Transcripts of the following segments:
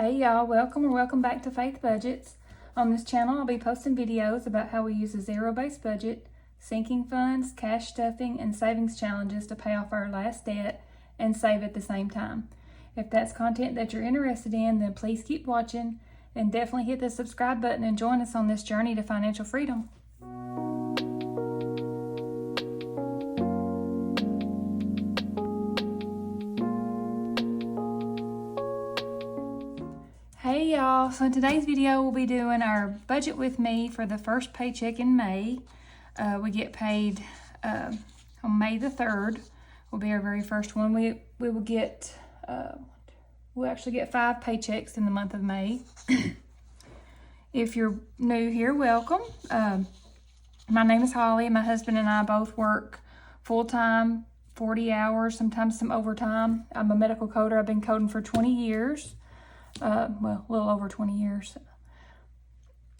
Hey y'all, welcome or welcome back to Faith Budgets. On this channel, I'll be posting videos about how we use a zero-based budget, sinking funds, cash stuffing, and savings challenges to pay off our last debt and save at the same time. If that's content that you're interested in, then please keep watching and definitely hit the subscribe button and join us on this journey to financial freedom. Hey y'all, so in today's video we'll be doing our budget with me for the first paycheck in May. We get paid on May the 3rd, will be our very first one. We will get, we'll actually get 5 paychecks in the month of May. If you're new here, welcome. My name is Holly, and my husband and I both work full-time, 40 hours, sometimes some overtime. I'm a medical coder. I've been coding for 20 years. Well, a little over 20 years.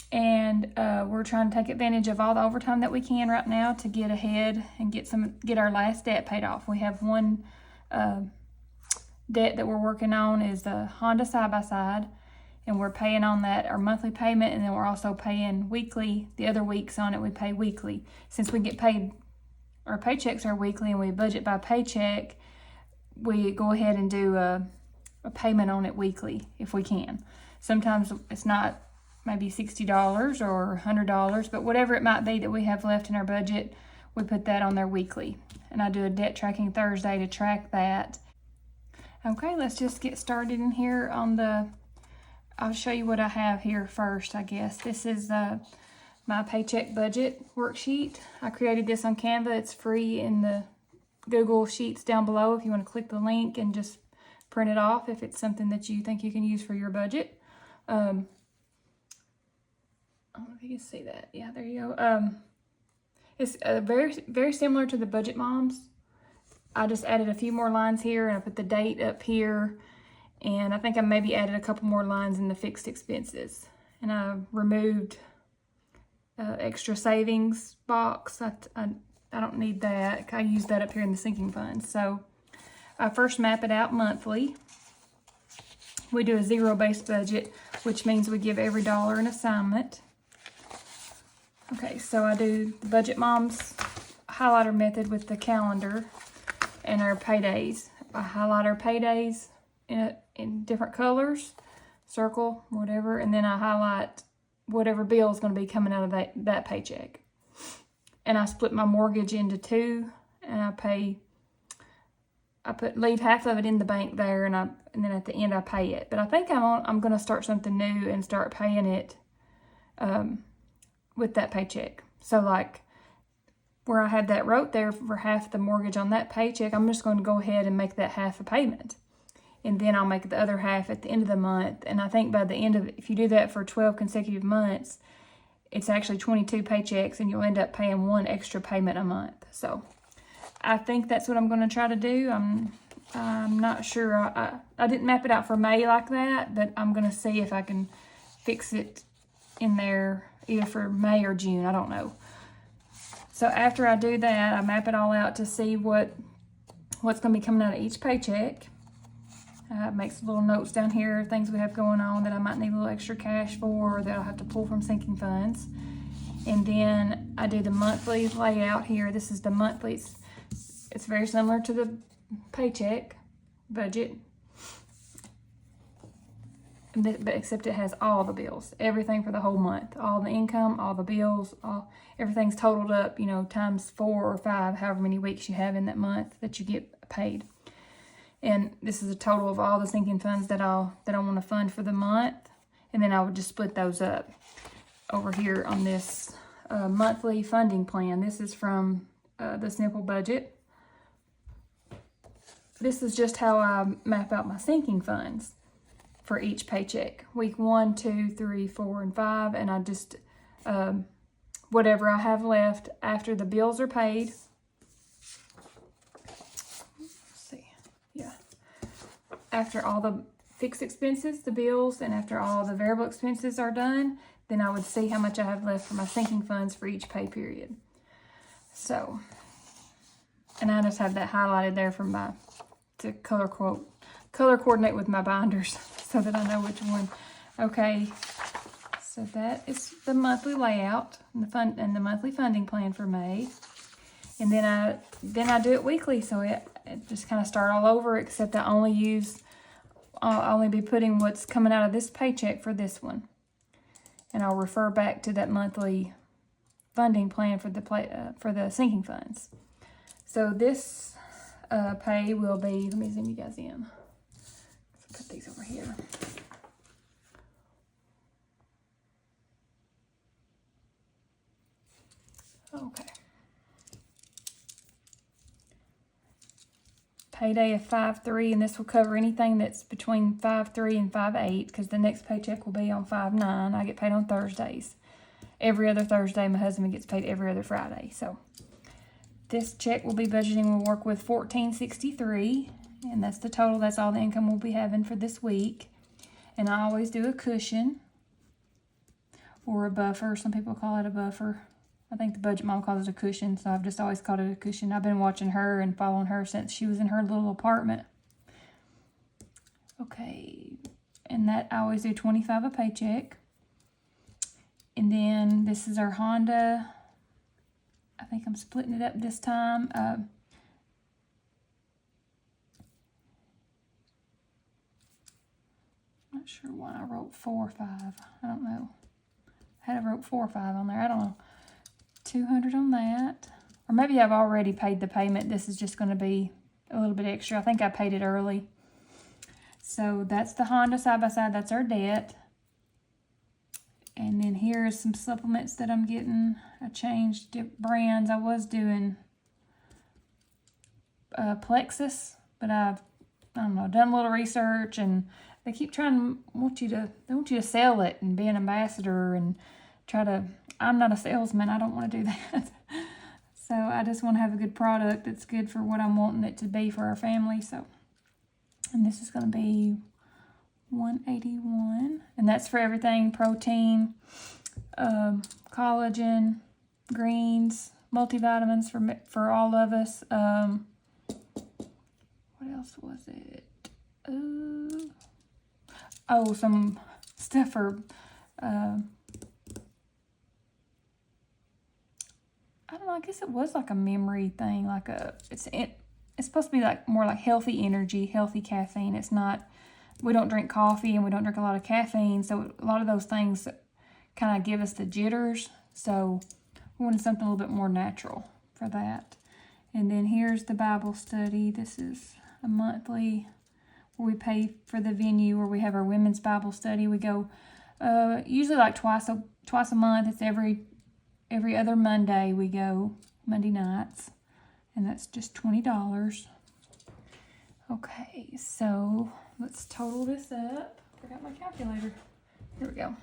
And we're trying to take advantage of all the overtime that we can right now to get ahead and get our last debt paid off. We have one debt that we're working on is the Honda side-by-side, and we're paying on that our monthly payment, and then we're also paying weekly. The other weeks on it we pay weekly. Since we get paid, our paychecks are weekly and we budget by paycheck, we go ahead and do a payment on it weekly if we can. Sometimes it's not maybe $60 or $100, but whatever it might be that we have left in our budget, we put that on there weekly. And I do a debt tracking Thursday to track that. Okay, let's just get started in here on I'll show you what I have here first, I guess. This is my paycheck budget worksheet. I created this on Canva. It's free in the Google Sheets down below if you want to click the link and just print it off if it's something that you think you can use for your budget. I don't know if you can see that. Yeah, there you go. It's very similar to the Budget Moms. I just added a few more lines here, and I put the date up here, and I think I maybe added a couple more lines in the fixed expenses. And I removed extra savings box. I don't need that. I use that up here in the sinking funds. So I first map it out monthly. We do a zero-based budget, which means we give every dollar an assignment. Okay, so I do the Budget Moms highlighter method with the calendar and our paydays. I highlight our paydays in different colors, circle, whatever, and then I highlight whatever bill is going to be coming out of that paycheck. And I split my mortgage into 2, and leave half of it in the bank there, and then at the end I pay it. But I think I'm going to start something new and start paying it with that paycheck. So like where I had that wrote there for half the mortgage on that paycheck, I'm just going to go ahead and make that half a payment. And then I'll make the other half at the end of the month. And I think by the end of it, if you do that for 12 consecutive months, it's actually 22 paychecks, and you'll end up paying 1 extra payment a month. So I think that's what I'm going to try to do. I'm not sure. I didn't map it out for May like that, but I'm going to see if I can fix it in there either for May or June. I don't know. So after I do that, I map it all out to see what's going to be coming out of each paycheck. Makes little notes down here, things we have going on that I might need a little extra cash for, or that I'll have to pull from sinking funds. And then I do the monthly layout here. This is the monthly. It's very similar to the paycheck budget, but except it has all the bills, everything for the whole month, all the income, all the bills, everything's totaled up, times 4 or 5, however many weeks you have in that month that you get paid. And this is a total of all the sinking funds that I want to fund for the month, and then I would just split those up over here on this monthly funding plan. This is from the Simple Budget. This is just how I map out my sinking funds for each paycheck. Week 1, 2, 3, 4, and 5, and I just, whatever I have left after the bills are paid. Let's see, yeah. After all the fixed expenses, the bills, and after all the variable expenses are done, then I would see how much I have left for my sinking funds for each pay period. So, and I just have that highlighted there from to color color coordinate with my binders so that I know which one. Okay, so that is the monthly layout and the monthly funding plan for May. And then I do it weekly, so it just kind of start all over, except I'll only be putting what's coming out of this paycheck for this one. And I'll refer back to that monthly funding plan for the sinking funds. So this pay will be, let me zoom you guys in. Let's put these over here. Okay. Payday of 5/3, and this will cover anything that's between 5/3 and 5/8, because the next paycheck will be on 5/9. I get paid on Thursdays. Every other Thursday, my husband gets paid every other Friday. So this check will be budgeting. We'll work with $14.63, and that's the total. That's all the income we'll be having for this week. And I always do a cushion or a buffer. Some people call it a buffer. I think the budget mom calls it a cushion, so I've just always called it a cushion. I've been watching her and following her since she was in her little apartment. Okay, and that I always do $25 a paycheck. And then this is our Honda. I think I'm splitting it up this time. Not sure why I wrote 4 or 5. I don't know. I had wrote 4 or 5 on there. I don't know. 200 on that. Or maybe I've already paid the payment. This is just going to be a little bit extra. I think I paid it early. So that's the Honda side by side. That's our debt. And then here's some supplements that I'm getting. I changed brands. I was doing Plexus, but I don't know, done a little research, and they keep trying they want you to sell it and be an ambassador and try to. I'm not a salesman. I don't want to do that. So I just want to have a good product that's good for what I'm wanting it to be for our family. So, and this is going to be $181, and that's for everything: protein, collagen, greens, multivitamins for all of us. What else was it? Some stuff for I don't know, I guess it was like a memory thing, like it's supposed to be like more like healthy energy, healthy caffeine. It's not, we don't drink coffee and we don't drink a lot of caffeine, so a lot of those things kind of give us the jitters. So we wanted something a little bit more natural for that. And then here's the Bible study. This is a monthly where we pay for the venue where we have our women's Bible study. We go usually like twice a month. It's every other Monday we go, Monday nights, and that's just $20. Okay, so let's total this up. Forgot my calculator. Here we go.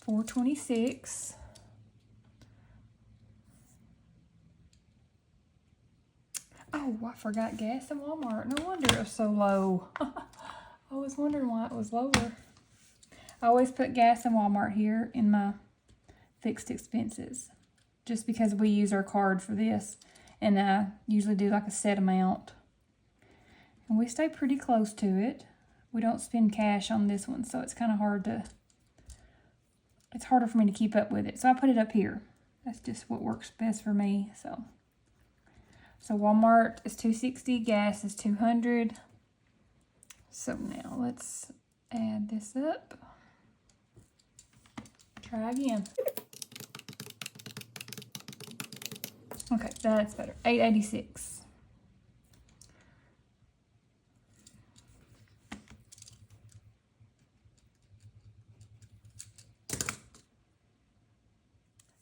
$426. Oh, I forgot gas in Walmart. No wonder it was so low. I was wondering why it was lower. I always put gas in Walmart here in my fixed expenses, just because we use our card for this, and I usually do like a set amount. And we stay pretty close to it. We don't spend cash on this one, so it's kind of it's harder for me to keep up with it. So I put it up here. That's just what works best for me. So Walmart is $260, gas is $200. So now let's add this up. Try again. Okay, that's better. $886.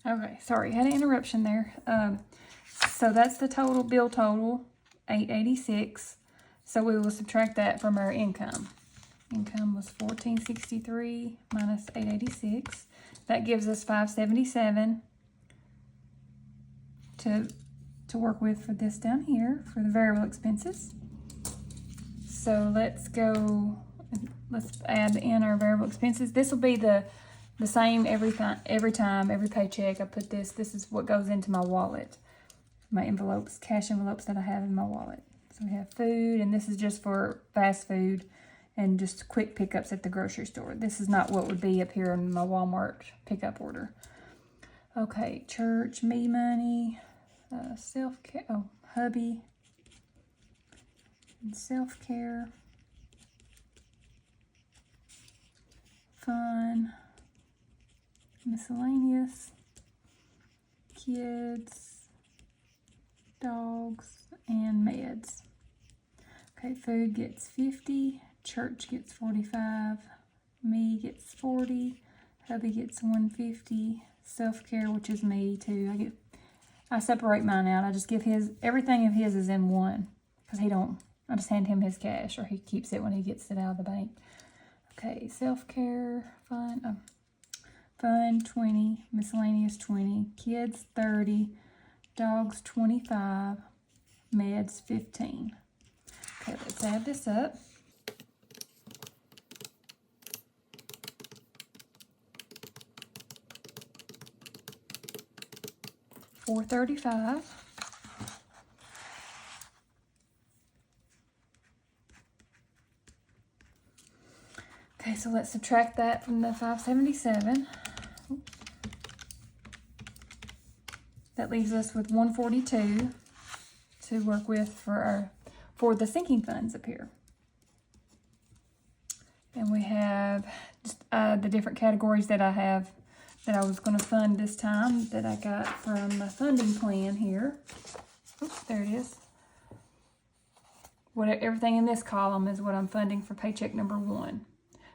Okay, sorry, had an interruption there. So that's the total bill total, $886. So we will subtract that from our income. Income was $1463 minus $886. That gives us $577 to work with for this down here for the variable expenses. So let's add in our variable expenses. This will be the same every time, every paycheck. I put this is what goes into my wallet. my envelopes, cash envelopes that I have in my wallet. So we have food, and this is just for fast food and just quick pickups at the grocery store. This is not what would be up here in my Walmart pickup order. Okay, church, me money, self-care, hubby, and self-care, fun, miscellaneous, kids, dogs, and meds. Okay, food gets 50, church gets 45, me gets 40, hubby gets 150, self-care, which is me too. I separate mine out. I just give everything of his is in one, because I just hand him his cash, or he keeps it when he gets it out of the bank. Okay, self-care, fun 20, miscellaneous 20, kids 30, dogs 25, meds 15. Okay, let's add this up. $435. Okay, so let's subtract that from the $577. Oops. That leaves us with $142 to work with for the sinking funds up here. And we have just the different categories that I have that I was going to fund this time that I got from the funding plan here. Oops, there it is. Everything in this column is what I'm funding for paycheck number 1.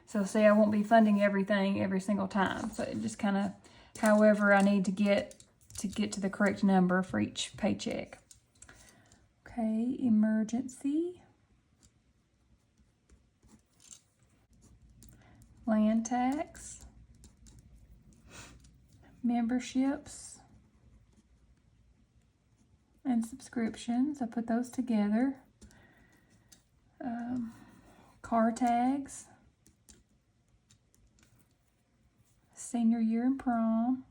So see, I won't be funding everything every single time. So it just kind of, however I need to get to the correct number for each paycheck. Okay, emergency, land tax, memberships, and subscriptions. I put those together. Car tags, senior year and prom,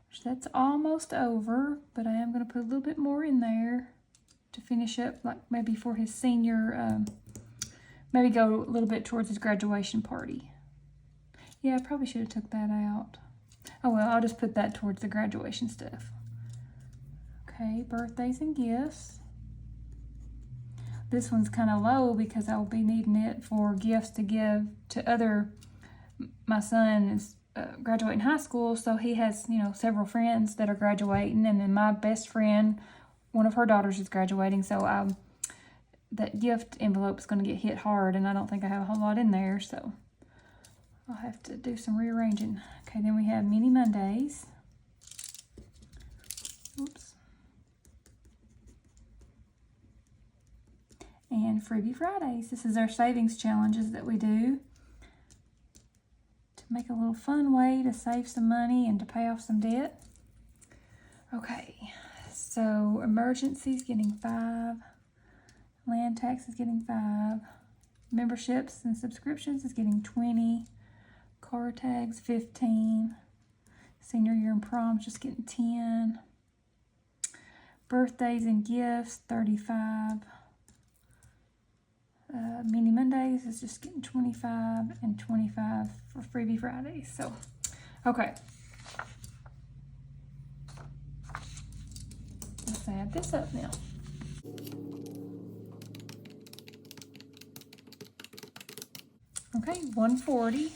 which that's almost over, but I am going to put a little bit more in there to finish up, like maybe for his senior, maybe go a little bit towards his graduation party. Yeah, I probably should have took that out. Oh well, I'll just put that towards the graduation stuff. Okay, birthdays and gifts. This one's kind of low because I'll be needing it for gifts to give to my son is graduating high school, so he has, several friends that are graduating, and then my best friend, one of her daughters is graduating, so that gift envelope is going to get hit hard, and I don't think I have a whole lot in there, so I'll have to do some rearranging. Okay, then we have Mini Mondays. Oops. And Freebie Fridays. This is our savings challenges that we do to make a little fun way to save some money and to pay off some debt. Okay, so emergencies getting 5, land tax is getting 5, memberships and subscriptions is getting 20, car tags 15, senior year and prom is just getting 10, birthdays and gifts 35, Mini Mondays is just getting 25 and 25 for Freebie Fridays. So, okay. Let's add this up now. Okay, 140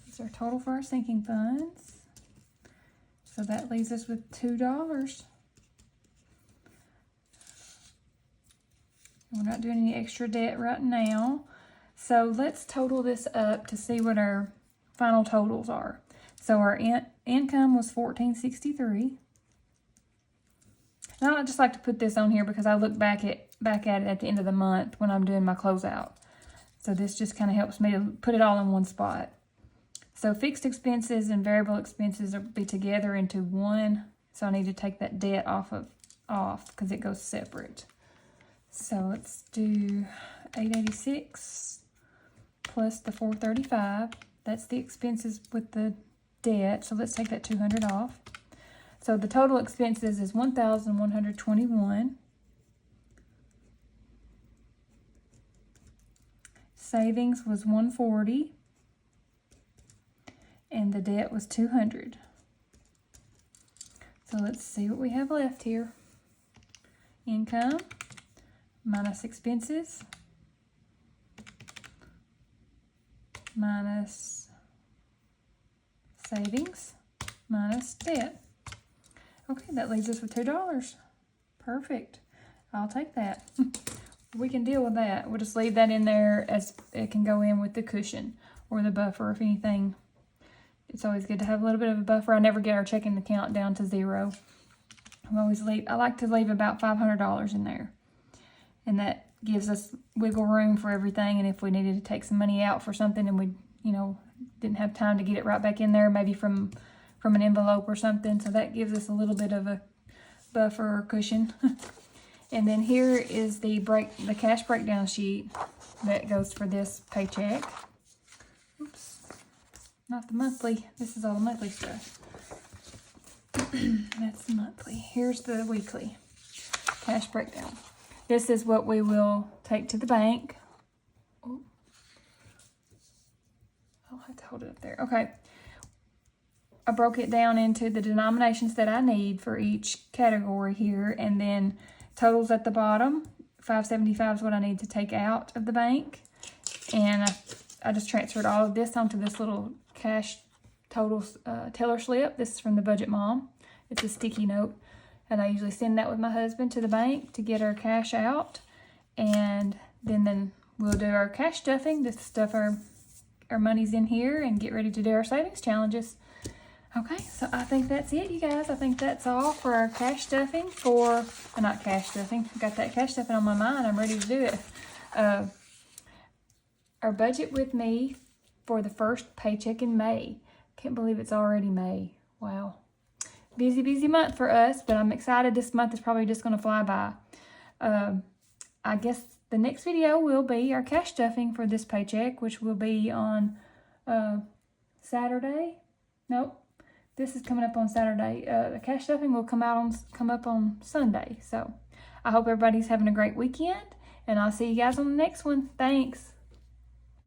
is our total for our sinking funds. So that leaves us with $2. We're not doing any extra debt right now. So let's total this up to see what our final totals are. So our income was $1,463. And I just like to put this on here because I look back at it at the end of the month when I'm doing my closeout. So this just kind of helps me to put it all in one spot. So fixed expenses and variable expenses will be together into one. So I need to take that debt off because it goes separate. So let's do 886 plus the 435. That's the expenses with the debt. So let's take that 200 off. So the total expenses is $1,121. Savings was $140. And the debt was $200. So let's see what we have left here. Income minus expenses minus savings minus debt. Okay, that leaves us with $2. Perfect. I'll take that. We can deal with that. We'll just leave that in there as it can go in with the cushion or the buffer if anything. It's always good to have a little bit of a buffer. I never get our checking account down to zero. I like to leave about $500 in there. And that gives us wiggle room for everything. And if we needed to take some money out for something and we, didn't have time to get it right back in there, maybe from an envelope or something. So that gives us a little bit of a buffer or cushion. And then here is the cash breakdown sheet that goes for this paycheck. Oops. Not the monthly. This is all the monthly stuff. That's the monthly. Here's the weekly cash breakdown. This is what we will take to the bank. Oh. I'll have to hold it up there. Okay. I broke it down into the denominations that I need for each category here, and then totals at the bottom. $575 is what I need to take out of the bank. And I just transferred all of this onto this little cash totals teller slip. This is from the Budget Mom. It's a sticky note. And I usually send that with my husband to the bank to get our cash out. And then we'll do our cash stuffing. Just stuff our money's in here and get ready to do our savings challenges. Okay, so I think that's it, you guys. I think that's all for our cash stuffing not cash stuffing. I've got that cash stuffing on my mind. I'm ready to do it. Our budget with me for the first paycheck in May. Can't believe it's already May. Wow. Busy, busy month for us, but I'm excited. This month is probably just going to fly by. I guess the next video will be our cash stuffing for this paycheck, which will be on Saturday. Nope. This is coming up on Saturday. The cash stuffing will come up on Sunday. So I hope everybody's having a great weekend, and I'll see you guys on the next one. Thanks.